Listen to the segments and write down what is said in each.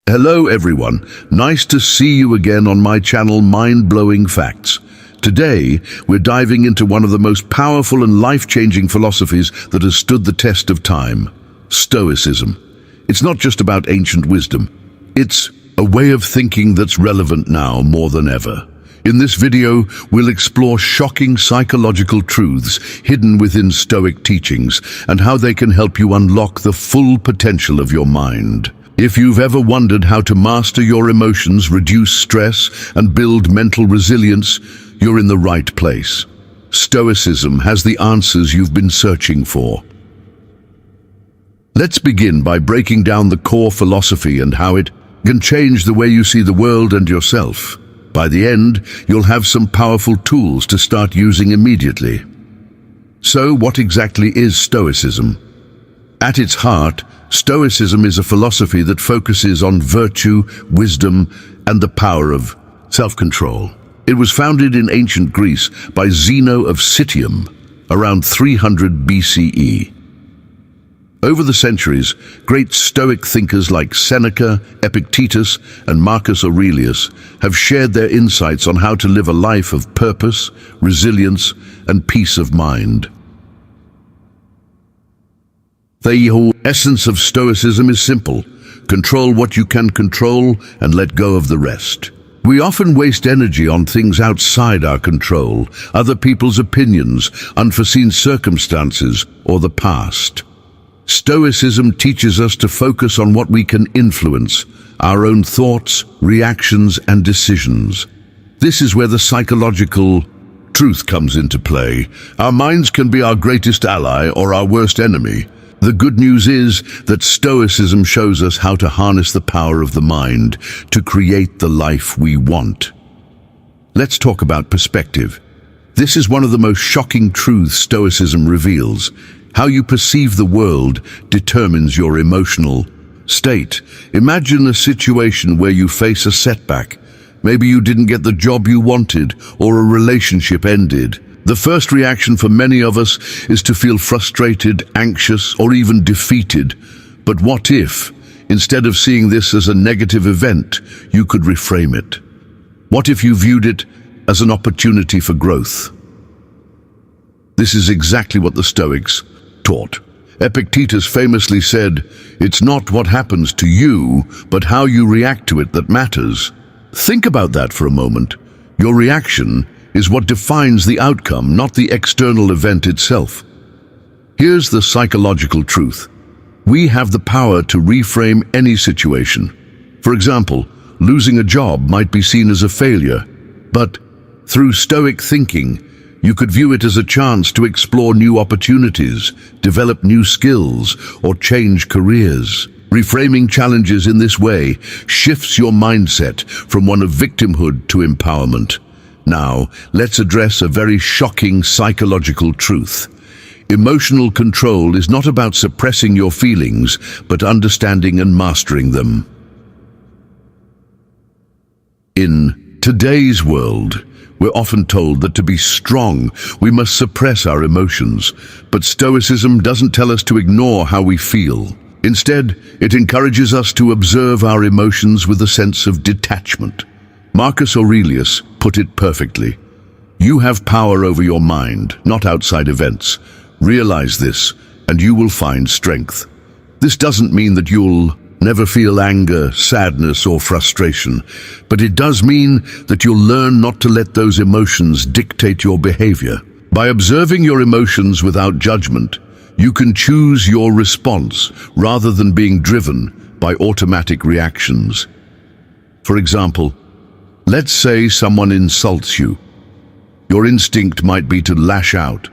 Hello everyone, nice to see you again on my channel Mind-Blowing Facts. Today, we're diving into one of the most powerful and life-changing philosophies that has stood the test of time, Stoicism. It's not just about ancient wisdom, it's a way of thinking that's relevant now more than ever. In this video, we'll explore shocking psychological truths hidden within Stoic teachings and how they can help you unlock the full potential of your mind. If you've ever wondered how to master your emotions, reduce stress, and build mental resilience, you're in the right place. Stoicism has the answers you've been searching for. Let's begin by breaking down the core philosophy and how it can change the way you see the world and yourself. By the end, you'll have some powerful tools to start using immediately. So, what exactly is Stoicism? At its heart, Stoicism is a philosophy that focuses on virtue, wisdom, and the power of self-control. It was founded in ancient Greece by Zeno of Citium around 300 BCE. Over the centuries, great Stoic thinkers like Seneca, Epictetus, and Marcus Aurelius have shared their insights on how to live a life of purpose, resilience, and peace of mind. The whole essence of Stoicism is simple: control what you can control and let go of the rest. We often waste energy on things outside our control, other people's opinions, unforeseen circumstances, or the past. Stoicism teaches us to focus on what we can influence, our own thoughts, reactions, and decisions. This is where the psychological truth comes into play. Our minds can be our greatest ally or our worst enemy. The good news is that Stoicism shows us how to harness the power of the mind to create the life we want. Let's talk about perspective. This is one of the most shocking truths Stoicism reveals. How you perceive the world determines your emotional state. Imagine a situation where you face a setback. Maybe you didn't get the job you wanted, or a relationship ended. The first reaction for many of us is to feel frustrated, anxious, or even defeated. But what if, instead of seeing this as a negative event, you could reframe it? What if you viewed it as an opportunity for growth? This is exactly what the Stoics taught. Epictetus famously said, "It's not what happens to you, but how you react to it that matters." Think about that for a moment. Your reaction is what defines the outcome, not the external event itself. Here's the psychological truth. We have the power to reframe any situation. For example, losing a job might be seen as a failure, but through Stoic thinking, you could view it as a chance to explore new opportunities, develop new skills, or change careers. Reframing challenges in this way shifts your mindset from one of victimhood to empowerment. Now, let's address a very shocking psychological truth. Emotional control is not about suppressing your feelings, but understanding and mastering them. In today's world, we're often told that to be strong, we must suppress our emotions. But Stoicism doesn't tell us to ignore how we feel. Instead, it encourages us to observe our emotions with a sense of detachment. Marcus Aurelius put it perfectly. You have power over your mind, not outside events. Realize this, and you will find strength. This doesn't mean that you'll never feel anger, sadness, or frustration, but it does mean that you'll learn not to let those emotions dictate your behavior. By observing your emotions without judgment, you can choose your response rather than being driven by automatic reactions. For example, let's say someone insults you. Your instinct might be to lash out.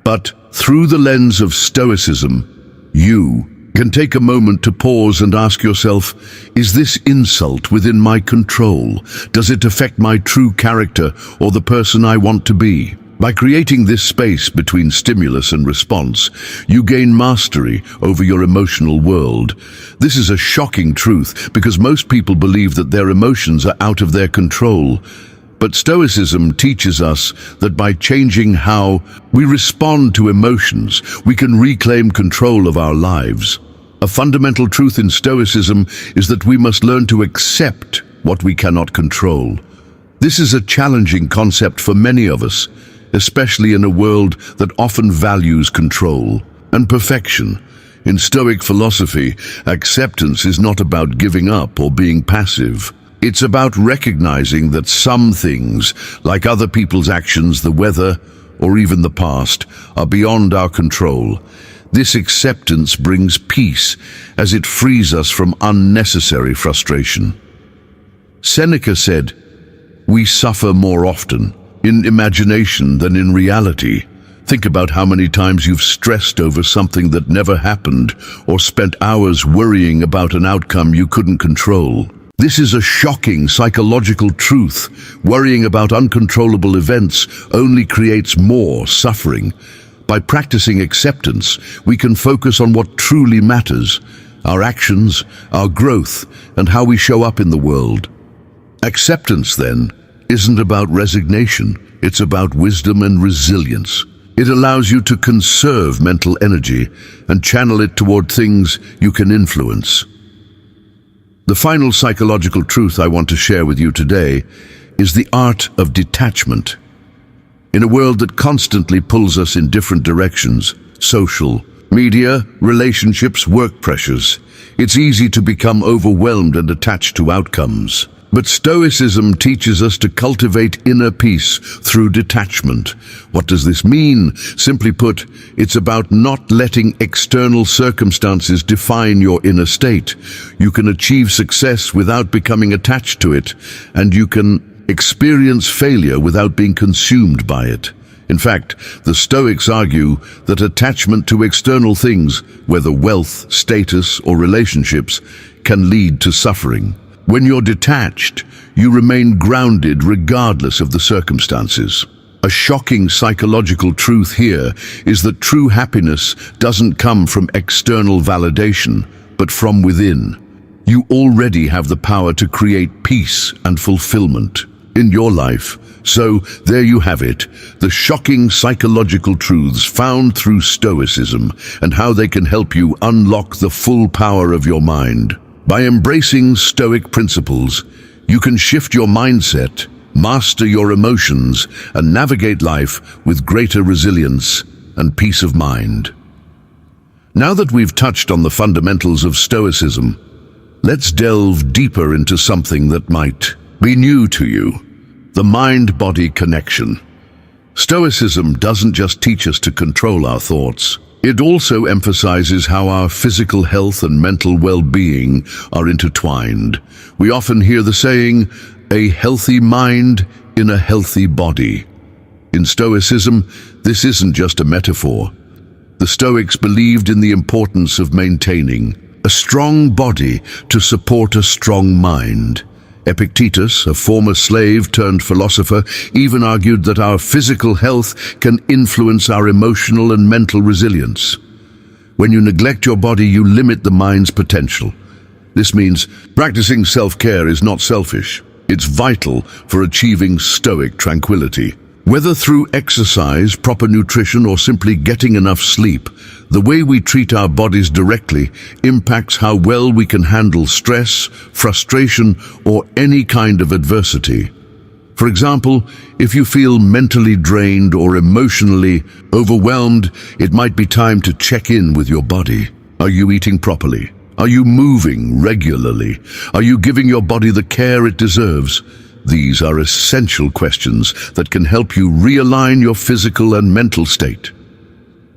But through the lens of Stoicism, you can take a moment to pause and ask yourself, is this insult within my control? Does it affect my true character or the person I want to be? By creating this space between stimulus and response, you gain mastery over your emotional world. This is a shocking truth because most people believe that their emotions are out of their control. But Stoicism teaches us that by changing how we respond to emotions, we can reclaim control of our lives. A fundamental truth in Stoicism is that we must learn to accept what we cannot control. This is a challenging concept for many of us, especially in a world that often values control and perfection. In Stoic philosophy, acceptance is not about giving up or being passive. It's about recognizing that some things, like other people's actions, the weather, or even the past, are beyond our control. This acceptance brings peace, as it frees us from unnecessary frustration. Seneca said, "We suffer more often in imagination than in reality." Think about how many times you've stressed over something that never happened, or spent hours worrying about an outcome you couldn't control. This is a shocking psychological truth. Worrying about uncontrollable events only creates more suffering. By practicing acceptance, we can focus on what truly matters: our actions, our growth, and how we show up in the world. Acceptance, then, isn't about resignation. It's about wisdom and resilience. It allows you to conserve mental energy and channel it toward things you can influence. The final psychological truth I want to share with you today is the art of detachment. In a world that constantly pulls us in different directions, social, media, relationships, work pressures, it's easy to become overwhelmed and attached to outcomes. But Stoicism teaches us to cultivate inner peace through detachment. What does this mean? Simply put, it's about not letting external circumstances define your inner state. You can achieve success without becoming attached to it, and you can experience failure without being consumed by it. In fact, the Stoics argue that attachment to external things, whether wealth, status, or relationships, can lead to suffering. When you're detached, you remain grounded regardless of the circumstances. A shocking psychological truth here is that true happiness doesn't come from external validation, but from within. You already have the power to create peace and fulfillment in your life. So, there you have it, the shocking psychological truths found through Stoicism and how they can help you unlock the full power of your mind. By embracing Stoic principles, you can shift your mindset, master your emotions, and navigate life with greater resilience and peace of mind. Now that we've touched on the fundamentals of Stoicism, let's delve deeper into something that might be new to you: the mind-body connection. Stoicism doesn't just teach us to control our thoughts. It also emphasizes how our physical health and mental well-being are intertwined. We often hear the saying, "a healthy mind in a healthy body." In Stoicism, this isn't just a metaphor. The Stoics believed in the importance of maintaining a strong body to support a strong mind. Epictetus, a former slave turned philosopher, even argued that our physical health can influence our emotional and mental resilience. When you neglect your body, you limit the mind's potential. This means practicing self-care is not selfish. It's vital for achieving Stoic tranquility. Whether through exercise, proper nutrition, or simply getting enough sleep, the way we treat our bodies directly impacts how well we can handle stress, frustration, or any kind of adversity. For example, if you feel mentally drained or emotionally overwhelmed, it might be time to check in with your body. Are you eating properly? Are you moving regularly? Are you giving your body the care it deserves? These are essential questions that can help you realign your physical and mental state.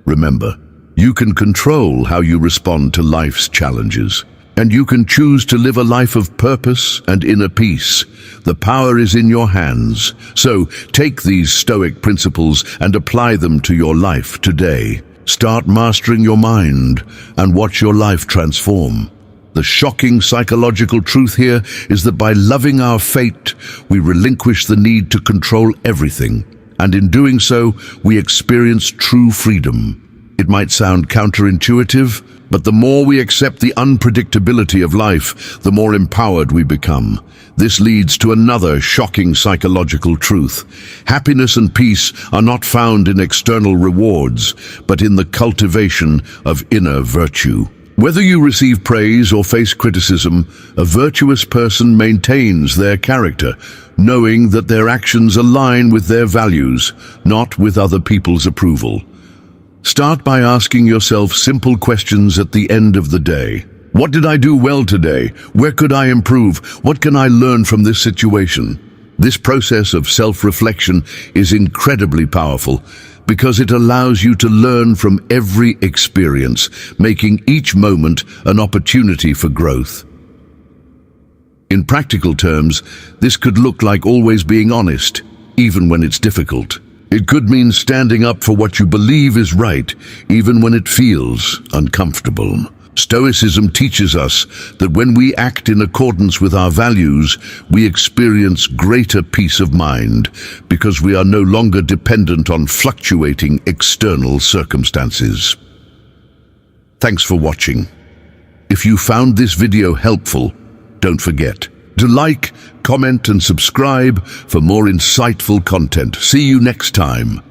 Remember, you can control how you respond to life's challenges, and you can choose to live a life of purpose and inner peace. The power is in your hands. So take these Stoic principles and apply them to your life today. Start mastering your mind and watch your life transform. The shocking psychological truth here is that by loving our fate, we relinquish the need to control everything, and in doing so, we experience true freedom. It might sound counterintuitive, but the more we accept the unpredictability of life, the more empowered we become. This leads to another shocking psychological truth. Happiness and peace are not found in external rewards, but in the cultivation of inner virtue. Whether you receive praise or face criticism, a virtuous person maintains their character, knowing that their actions align with their values, not with other people's approval. Start by asking yourself simple questions at the end of the day. What did I do well today? Where could I improve? What can I learn from this situation? This process of self-reflection is incredibly powerful because it allows you to learn from every experience, making each moment an opportunity for growth. In practical terms, this could look like always being honest, even when it's difficult. It could mean standing up for what you believe is right, even when it feels uncomfortable. Stoicism teaches us that when we act in accordance with our values, we experience greater peace of mind because we are no longer dependent on fluctuating external circumstances. Thanks for watching. If you found this video helpful, don't forget to like, comment, and subscribe for more insightful content. See you next time.